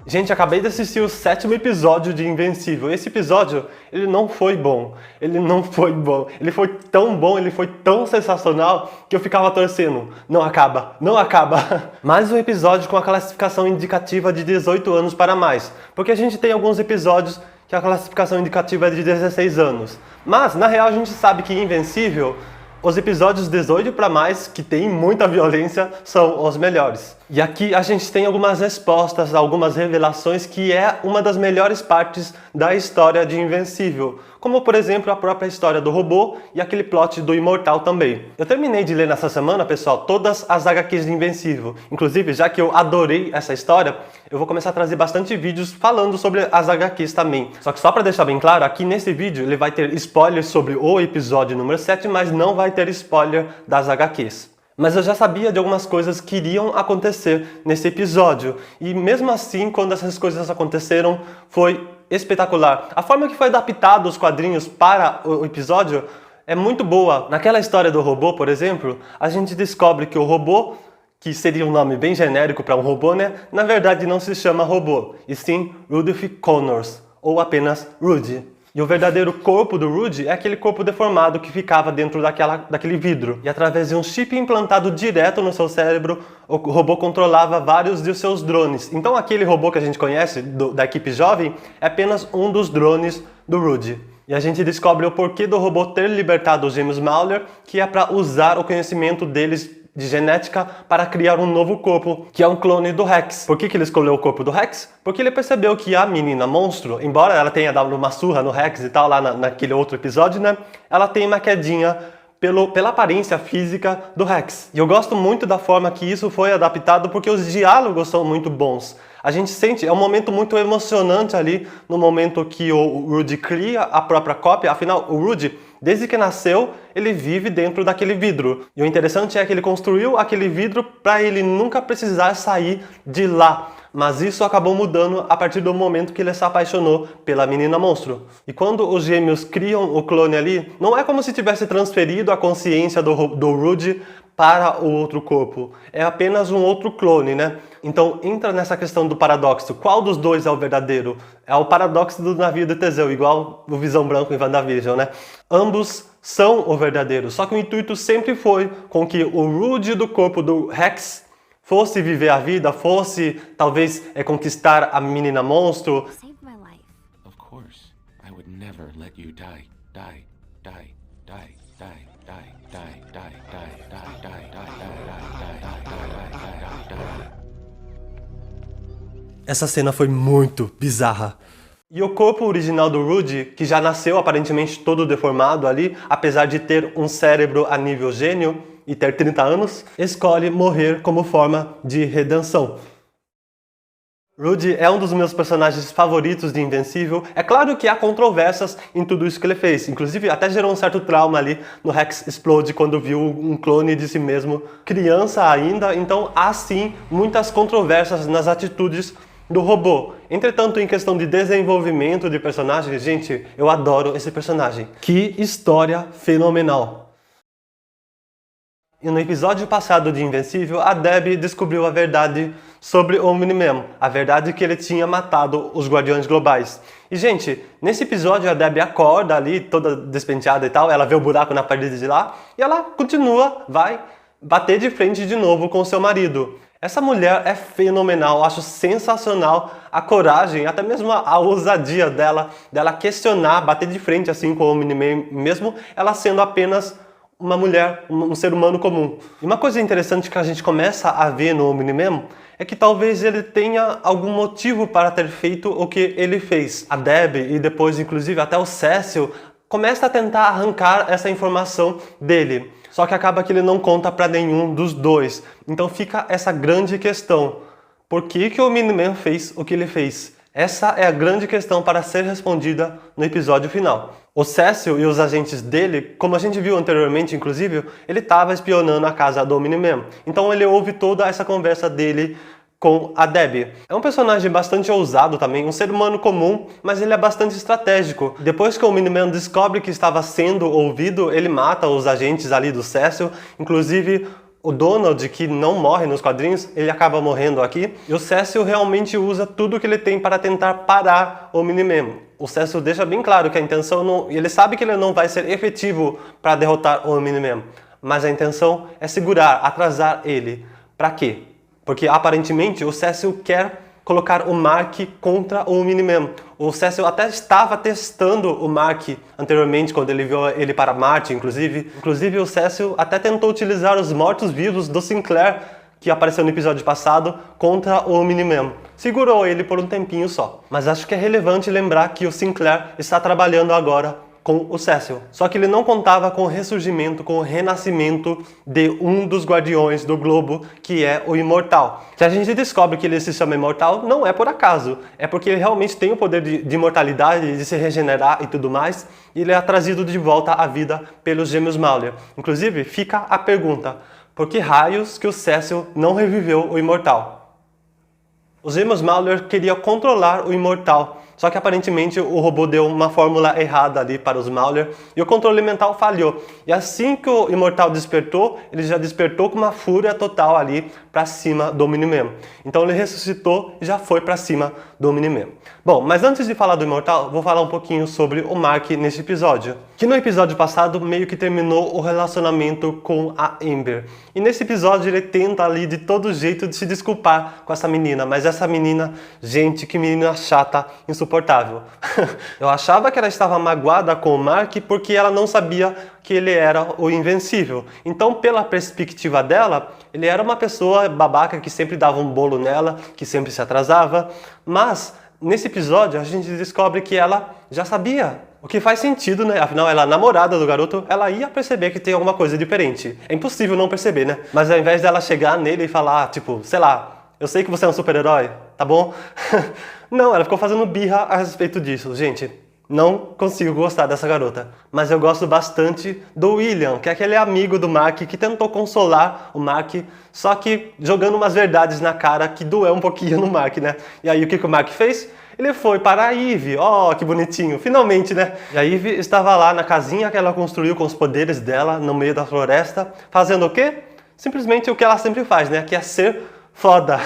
Gente, acabei de assistir o 7º episódio de Invencível. Esse episódio, ele não foi bom. Ele não foi bom. Ele foi tão bom, ele foi tão sensacional que eu ficava torcendo. Não acaba, não acaba. Mais um episódio com a classificação indicativa de 18 anos para mais. Porque a gente tem alguns episódios que a classificação indicativa é de 16 anos. Mas, na real, a gente sabe que Invencível, os episódios 18 para mais, que tem muita violência, são os melhores. E aqui a gente tem algumas respostas, algumas revelações que é uma das melhores partes da história de Invencível. Como, por exemplo, a própria história do robô e aquele plot do Imortal também. Eu terminei de ler nessa semana, pessoal, todas as HQs de Invencível. Inclusive, já que eu adorei essa história, eu vou começar a trazer bastante vídeos falando sobre as HQs também. Só que só para deixar bem claro, aqui nesse vídeo ele vai ter spoilers sobre o episódio número 7, mas não vai ter spoiler das HQs. Mas eu já sabia de algumas coisas que iriam acontecer nesse episódio. E mesmo assim, quando essas coisas aconteceram, foi espetacular. A forma que foi adaptado os quadrinhos para o episódio é muito boa. Naquela história do robô, por exemplo, a gente descobre que o robô, que seria um nome bem genérico para um robô, né? Na verdade não se chama robô, e sim Rudolph Connors, ou apenas Rudy. E o verdadeiro corpo do Rudy é aquele corpo deformado que ficava dentro daquele vidro. E através de um chip implantado direto no seu cérebro, o robô controlava vários de seus drones. Então aquele robô que a gente conhece, da equipe jovem, é apenas um dos drones do Rudy. E a gente descobre o porquê do robô ter libertado os gêmeos Mauler, que é para usar o conhecimento deles de genética para criar um novo corpo, que é um clone do Rex. Por que ele escolheu o corpo do Rex? Porque ele percebeu que a menina monstro, embora ela tenha dado uma surra no Rex e tal, lá naquele outro episódio, né? Ela tem uma quedinha pela aparência física do Rex. E eu gosto muito da forma que isso foi adaptado, porque os diálogos são muito bons. A gente sente, é um momento muito emocionante ali, no momento que o Rudy cria a própria cópia. Afinal, o Rudy, desde que nasceu, ele vive dentro daquele vidro. E o interessante é que ele construiu aquele vidro para ele nunca precisar sair de lá. Mas isso acabou mudando a partir do momento que ele se apaixonou pela menina monstro. E quando os gêmeos criam o clone ali, não é como se tivesse transferido a consciência do Rudy para o outro corpo. É apenas um outro clone, né? Então entra nessa questão do paradoxo. Qual dos dois é o verdadeiro? É o paradoxo do navio de Teseu, igual o Visão Branco em WandaVision, né? Ambos são o verdadeiro, só que o intuito sempre foi com que o Rudy do corpo do Rex fosse viver a vida, fosse talvez conquistar a menina monstro. Saved my life. Of course, I would never let you die, die, die, die, die, die, die, die, die, die, die, die. Essa cena foi muito bizarra. E o corpo original do Rudy, que já nasceu aparentemente todo deformado ali, apesar de ter um cérebro a nível gênio e ter 30 anos, escolhe morrer como forma de redenção. Rudy é um dos meus personagens favoritos de Invencível. É claro que há controvérsias em tudo isso que ele fez. Inclusive, até gerou um certo trauma ali no Rex Explode, quando viu um clone de si mesmo, criança ainda. Então, há sim muitas controvérsias nas atitudes do robô. Entretanto, em questão de desenvolvimento de personagem, gente, eu adoro esse personagem. Que história fenomenal! E no episódio passado de Invencível, a Debbie descobriu a verdade sobre o Omni-Man. A verdade que ele tinha matado os Guardiões Globais. E, gente, nesse episódio a Debbie acorda ali, toda despenteada e tal, ela vê o buraco na parede de lá, e ela continua, vai bater de frente de novo com o seu marido. Essa mulher é fenomenal, acho sensacional a coragem, até mesmo a ousadia dela questionar, bater de frente assim com o Omni-Man, mesmo ela sendo apenas uma mulher, um ser humano comum. E uma coisa interessante que a gente começa a ver no Omni-Man é que talvez ele tenha algum motivo para ter feito o que ele fez. A Debbie e depois inclusive até o Cecil começa a tentar arrancar essa informação dele. Só que acaba que ele não conta para nenhum dos dois. Então fica essa grande questão. Por que o Omni-Man fez o que ele fez? Essa é a grande questão para ser respondida no episódio final. O Cecil e os agentes dele, como a gente viu anteriormente, inclusive, ele estava espionando a casa do Omni-Man. Então ele ouve toda essa conversa dele com a Debbie. É um personagem bastante ousado também, um ser humano comum, mas ele é bastante estratégico. Depois que o Omni-Man descobre que estava sendo ouvido, ele mata os agentes ali do Cecil, inclusive O Donald, que não morre nos quadrinhos, ele acaba morrendo aqui. E o Cecil realmente usa tudo que ele tem para tentar parar o Omni-Man. O Cecil deixa bem claro que a intenção não... Ele sabe que ele não vai ser efetivo para derrotar o Omni-Man. Mas a intenção é segurar, atrasar ele. Para quê? Porque aparentemente o Cecil quer colocar o Mark contra o Omni-Man. O Cecil até estava testando o Mark anteriormente, quando ele viu ele para Marte, inclusive. Inclusive o Cecil até tentou utilizar os mortos-vivos do Sinclair, que apareceu no episódio passado, contra o Omni-Man. Segurou ele por um tempinho só. Mas acho que é relevante lembrar que o Sinclair está trabalhando agora com o Cecil. Só que ele não contava com o ressurgimento, com o renascimento de um dos guardiões do globo, que é o Imortal. Se a gente descobre que ele se chama Imortal, não é por acaso. É porque ele realmente tem o poder de imortalidade, de se regenerar e tudo mais. E ele é trazido de volta à vida pelos Gêmeos Mauler. Inclusive, fica a pergunta: por que raios que o Cecil não reviveu o Imortal? Os Gêmeos Mauler queriam controlar o Imortal. Só que aparentemente o robô deu uma fórmula errada ali para os Mauler e o controle mental falhou. E assim que o Imortal despertou, ele já despertou com uma fúria total ali para cima do Omni-Man. Então ele ressuscitou e já foi para cima do Omni-Man. Bom, mas antes de falar do Imortal, vou falar um pouquinho sobre o Mark nesse episódio. Que no episódio passado meio que terminou o relacionamento com a Amber. E nesse episódio ele tenta ali de todo jeito de se desculpar com essa menina. Mas essa menina, gente, que menina chata, insuportável. Eu achava que ela estava magoada com o Mark porque ela não sabia que ele era o Invencível. Então, pela perspectiva dela, ele era uma pessoa babaca que sempre dava um bolo nela, que sempre se atrasava. Mas, nesse episódio, a gente descobre que ela já sabia. O que faz sentido, né? Afinal, ela é namorada do garoto, ela ia perceber que tem alguma coisa diferente. É impossível não perceber, né? Mas ao invés dela chegar nele e falar, tipo, sei lá, eu sei que você é um super-herói, tá bom? Não, ela ficou fazendo birra a respeito disso. Gente, não consigo gostar dessa garota. Mas eu gosto bastante do William, que é aquele amigo do Mark que tentou consolar o Mark, só que jogando umas verdades na cara que doeu um pouquinho no Mark, né? E aí o que o Mark fez? Ele foi para a Eve. Oh, que bonitinho, finalmente, né? E a Eve estava lá na casinha que ela construiu com os poderes dela, no meio da floresta, fazendo o quê? Simplesmente o que ela sempre faz, né? Que é ser foda.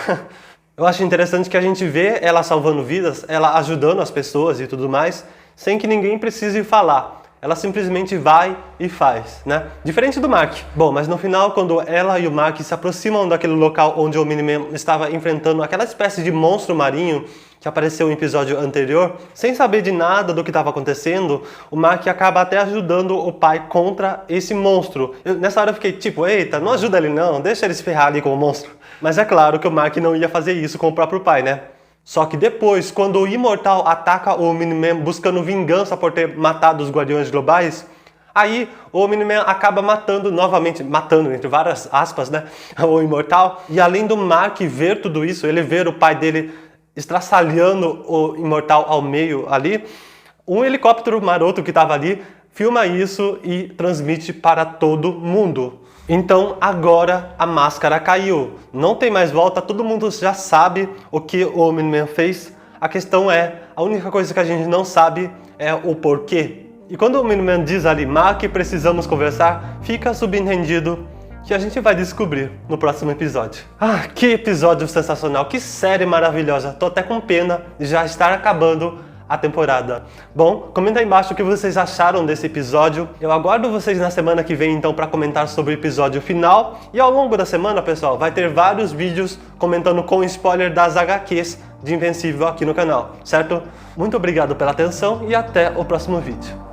Eu acho interessante que a gente vê ela salvando vidas, ela ajudando as pessoas e tudo mais, sem que ninguém precise falar. Ela simplesmente vai e faz, né? Diferente do Mark. Bom, mas no final, quando ela e o Mark se aproximam daquele local onde o Omni-Man estava enfrentando aquela espécie de monstro marinho que apareceu no episódio anterior, sem saber de nada do que estava acontecendo, o Mark acaba até ajudando o pai contra esse monstro. Nessa hora eu fiquei tipo, eita, não ajuda ele não, deixa ele se ferrar ali com o monstro. Mas é claro que o Mark não ia fazer isso com o próprio pai, né? Só que depois, quando o Imortal ataca o Omni-Man buscando vingança por ter matado os Guardiões Globais, aí o Omni-Man acaba matando novamente, matando entre várias aspas, né, o Imortal. E além do Mark ver tudo isso, ele ver o pai dele estraçalhando o Imortal ao meio ali, um helicóptero maroto que estava ali filma isso e transmite para todo mundo. Então agora a máscara caiu, não tem mais volta, todo mundo já sabe o que o Omni-Man fez. A questão é, a única coisa que a gente não sabe é o porquê. E quando o Omni-Man diz ali, Mark, precisamos conversar, fica subentendido que a gente vai descobrir no próximo episódio. Ah, que episódio sensacional, que série maravilhosa, tô até com pena de já estar acabando a temporada. Bom, comenta aí embaixo o que vocês acharam desse episódio. Eu aguardo vocês na semana que vem então para comentar sobre o episódio final. E ao longo da semana, pessoal, vai ter vários vídeos comentando com spoiler das HQs de Invencível aqui no canal, certo? Muito obrigado pela atenção e até o próximo vídeo.